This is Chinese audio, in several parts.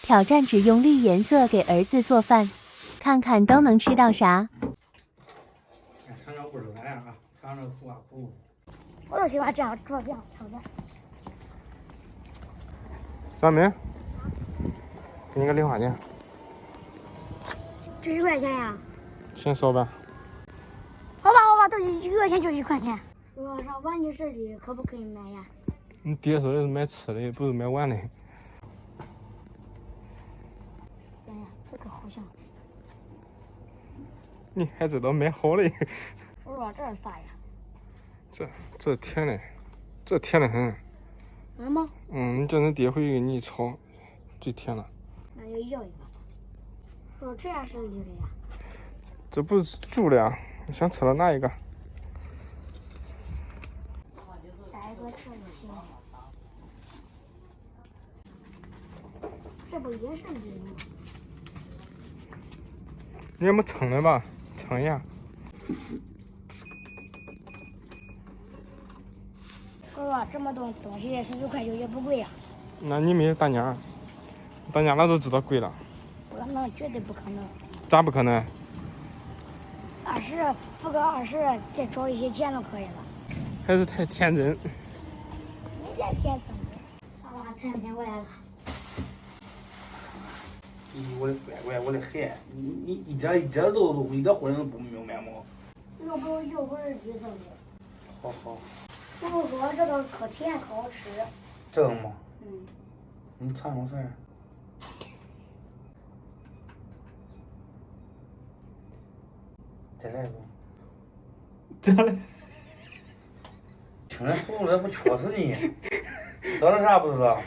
挑战只用绿颜色给儿子做饭，看看都能吃到啥。尝尝味儿咋样啊？尝尝苦啊苦。我就喜欢这样挑战。小明，给你个零花钱。就1块钱呀？先收吧。好吧，都1块钱就1块钱。说上玩具室里可不可以买呀？你爹说的是买吃的，不是买玩的。哎呀，这个好像。你还知道买好的？我说这是啥呀？这甜的，这甜的很。是吗？你叫恁爹回去给你炒，最甜了。那就要一个。说这样是绿的呀？这不是煮的呀？你想吃了哪一个？摘一个这就行。这不也是绿的吗？你要么称了吧，称一下。哥，这么多东西19块9也不贵呀。那你没大娘，大娘那都知道贵了。不可能，绝对不可能。咋不可能20，付个20，再找一些钱就可以了。还是太天真。你这天真的。爸爸才骗过来了。我的乖，我的孩，你一点都一点货都不明白吗？又不是绿色的。好。叔叔说这个可甜可好吃。这个吗？嗯。你尝尝试。再来一个。咋了？听着叔叔这不缺死你，知道啥不知道？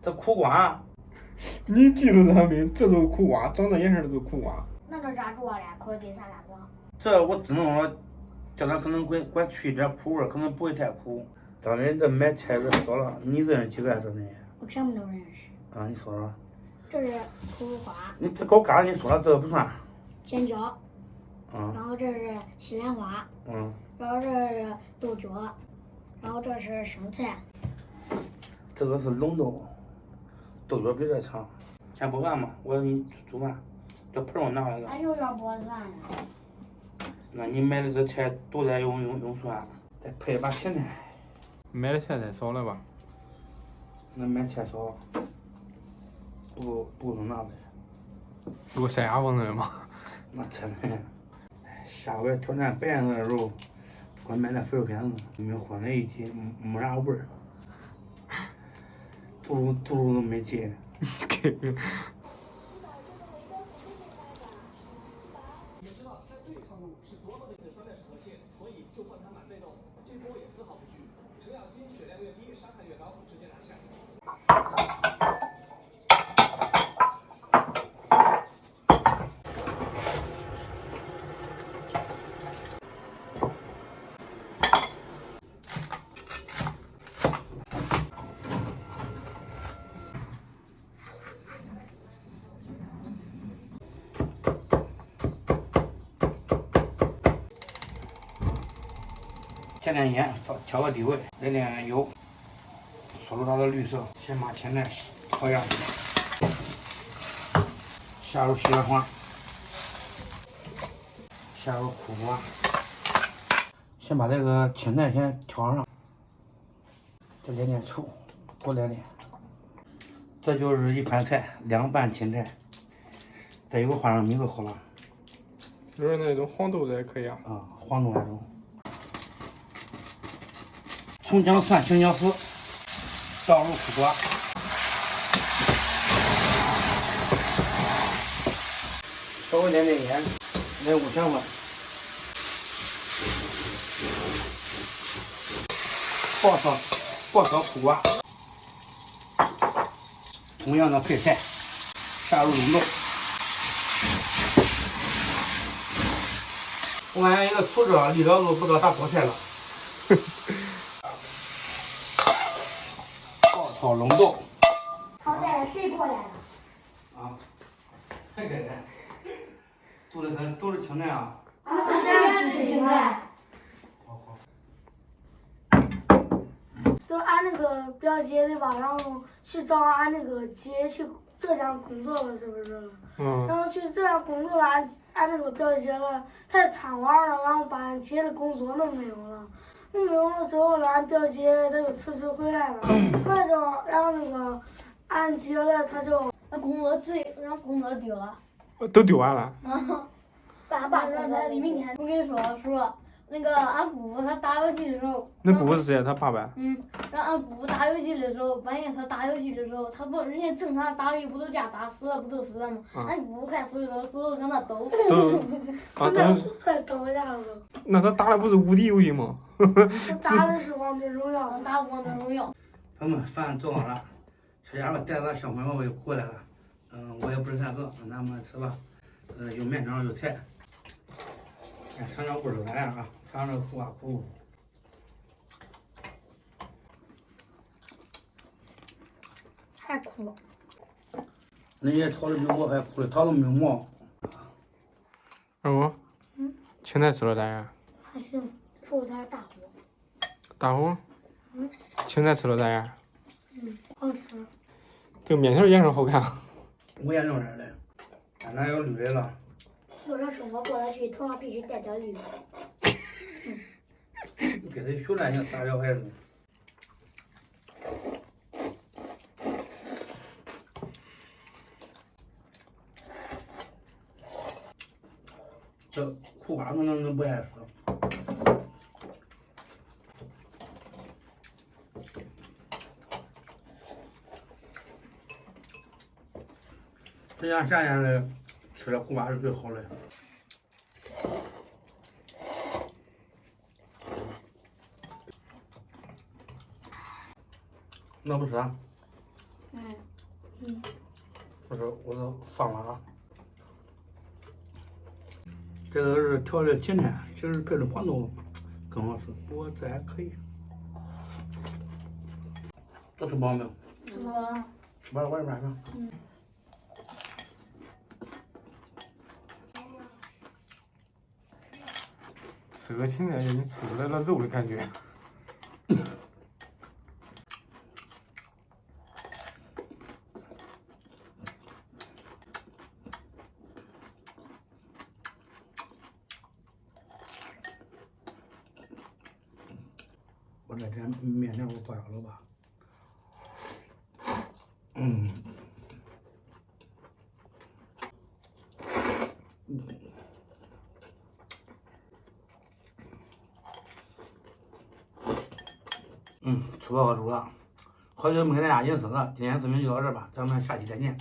这苦瓜。你记住它没？这都是苦瓜，长这颜色都是苦瓜。那这咋做嘞？可以给啥做？这我只能说，叫他可能管去一点苦味，可能不会太苦。当然这买菜人少了，你认识几个真的？我全部都认识。啊，你说说。这是苦瓜。你这搞嘎，你说了这个不算。尖椒。然后这是西兰花。然后这是豆角，然后这是生菜。这个是龙豆，豆角比这长。先不饭嘛，我给你煮饭。这盆我拿来个。俺就要剥蒜呢。那你买的这菜多得用蒜，再配一把芹菜。买的菜太少了吧？那买菜少，不能拿呗。不够塞牙缝的吗？那真的。下回挑战白人的时候，光买那肥肉片子，没混在一起，没啥味儿。肚子都没劲。加点盐，调个底味，来点油，锁住它的绿色。先把芹菜炒下去，下入西兰花，下入苦瓜。先把这个芹菜先调上，再来点醋，多来点。这就是一盘菜，凉拌芹菜。再有个花生米就好了。就是那种黄豆的也可以啊。黄豆那种。葱姜蒜青椒丝，倒入苦瓜，稍微点盐，来5香粉，爆炒苦瓜，同样的配菜，下入龙豆，我感觉一个厨师离了都不知道咋做菜了。炒龙豆。炒菜谁过来了？那个人，都是青菜啊。这样是青菜。好。都俺那个表姐对吧？然后去找俺那个姐去浙江工作了，是不是？然后去浙江工作了，俺那个表姐了，太贪玩了，然后把俺姐的工作弄没有了。弄没有了之后了，俺表姐她就辞职回来了，回来之后，然后那个俺姐了，她就那工作然后工作丢了。都丢完了。爸说他明天我跟你说，那个俺姑父他打游戏的时候。那姑父是谁？他爸爸。然后俺姑父打游戏的时候，半夜他打游戏的时候，他不人家正常打游戏不都架打死了不都死了吗？俺姑父快死的时候手搁那抖。啊，都快抖下了。那他打的不是无敌游戏吗？他打的是王者荣耀，打王者荣耀。朋友们，饭做好了，小家伙带着小朋友又过来了。我也不是太饿，让他们吃吧。有面条有菜。尝尝味儿来啊！尝尝苦啊苦。太苦了。人家炒的比我还苦，炒的没毛。二姑，青菜吃了咋样？还行，蔬菜大火。大伙，青菜吃了咋样？好吃。这个面条颜色好看。我也弄点的，俺那有绿的了。有人说我过得去，头上必须带点绿。你给他学了，像傻小孩子。这苦瓜可能不爱吃。这样夏天的吃的苦瓜是最好的。那不是啊？我都放了啊。这个是调的芹菜，其实配的黄豆更好吃，不过这还可以。都吃饱没有？吃饱了。吃饱了，外边上。吃个芹菜，你吃出来了肉的感觉。我这天面条我挂上了吧？吃饱喝足了，好久没给大家饮食了，今天视频就到这儿吧，咱们下期再见。